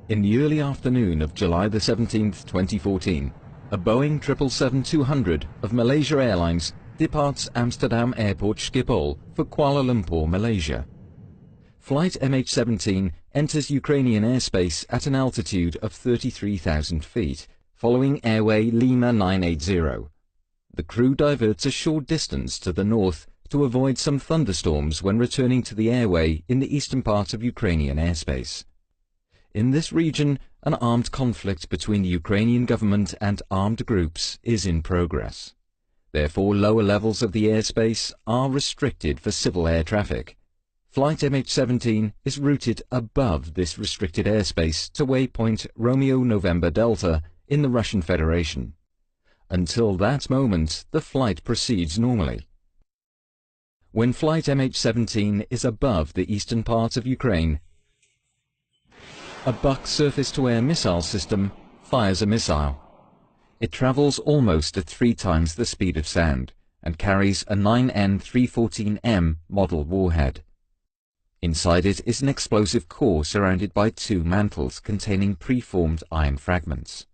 In the early afternoon of July the 17th, 2014, a Boeing 777-200 of Malaysia Airlines departs Amsterdam Airport Schiphol for Kuala Lumpur, Malaysia. Flight MH17 enters Ukrainian airspace at an altitude of 33,000 feet, following airway Lima 980. The crew diverts a short distance to the north to avoid some thunderstorms when returning to the airway in the eastern part of Ukrainian airspace. In this region, an armed conflict between the Ukrainian government and armed groups is in progress. Therefore, lower levels of the airspace are restricted for civil air traffic. Flight MH17 is routed above this restricted airspace to waypoint Romeo November Delta in the Russian Federation. Until that moment, the flight proceeds normally. When flight MH17 is above the eastern part of Ukraine, a Buk surface-to-air missile system fires a missile. It travels almost at 3 times the speed of sound and carries a 9N314M model warhead. Inside it is an explosive core surrounded by 2 mantles containing preformed iron fragments.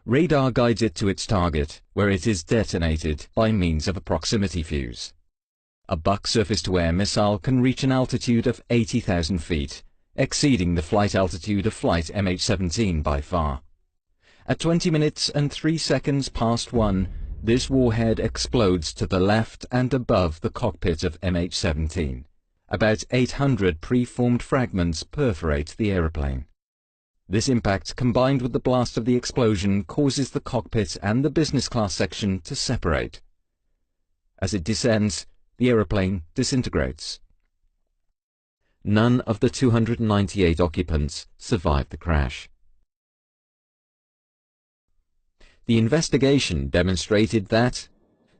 Radar guides it to its target, where it is detonated by means of a proximity fuse. A Buk surface-to-air missile can reach an altitude of 80,000 feet, exceeding the flight altitude of flight MH17 by far. At 20 minutes and 3 seconds past 1, this warhead explodes to the left and above the cockpit of MH17. About 800 preformed fragments perforate the aeroplane. This impact, combined with the blast of the explosion, causes the cockpit and the business class section to separate. As it descends, the aeroplane disintegrates. None of the 298 occupants survived the crash. The investigation demonstrated that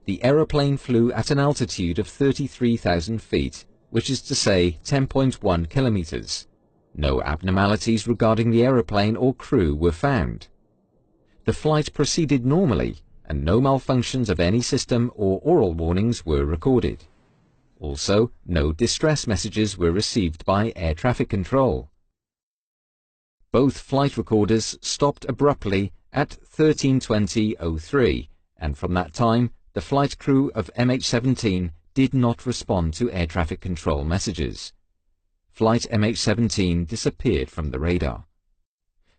the aeroplane flew at an altitude of 33,000 feet, which is to say 10.1 kilometers. No abnormalities regarding the aeroplane or crew were found. The flight proceeded normally, and no malfunctions of any system or oral warnings were recorded. Also, no distress messages were received by air traffic control. Both flight recorders stopped abruptly at 13:20:03, and from that time, the flight crew of MH17 did not respond to air traffic control messages. Flight MH17 disappeared from the radar.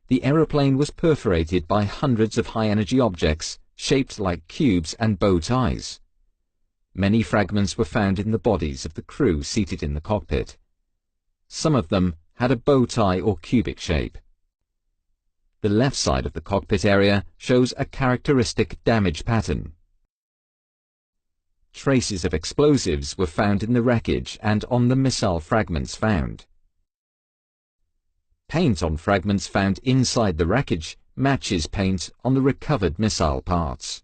The aeroplane was perforated by hundreds of high-energy objects shaped like cubes and bow ties. Many fragments were found in the bodies of the crew seated in the cockpit. Some of them had a bow tie or cubic shape. The left side of the cockpit area shows a characteristic damage pattern. Traces of explosives were found in the wreckage and on the missile fragments found. Paint on fragments found inside the wreckage matches paint on the recovered missile parts.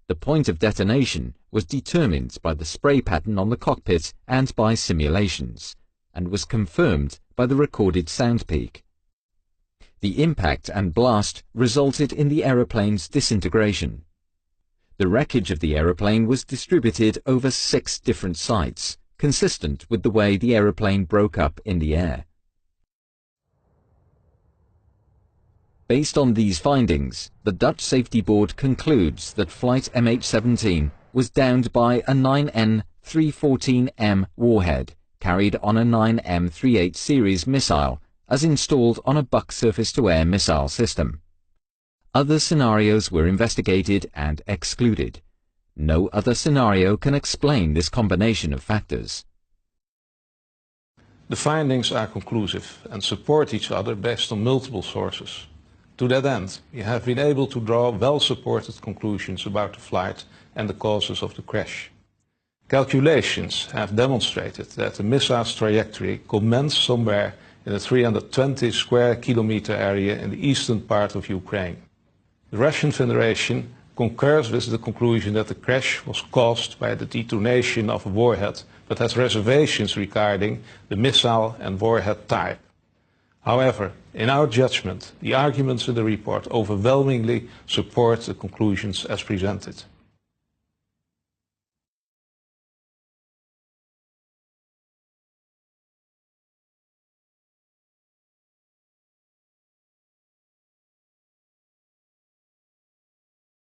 The point of detonation was determined by the spray pattern on the cockpit and by simulations, and was confirmed by the recorded sound peak. The impact and blast resulted in the aeroplane's disintegration. The wreckage of the aeroplane was distributed over 6 different sites, consistent with the way the aeroplane broke up in the air. Based on these findings, the Dutch Safety Board concludes that flight MH17 was downed by a 9N314M warhead carried on a 9M38 series missile as installed on a Buk surface-to-air missile system. Other scenarios were investigated and excluded. No other scenario can explain this combination of factors. The findings are conclusive and support each other based on multiple sources. To that end, we have been able to draw well-supported conclusions about the flight and the causes of the crash. Calculations have demonstrated that the missile's trajectory commenced somewhere in a 320 square kilometer area in the eastern part of Ukraine. The Russian Federation concurs with the conclusion that the crash was caused by the detonation of a warhead, but has reservations regarding the missile and warhead type. However, in our judgment, the arguments in the report overwhelmingly support the conclusions as presented.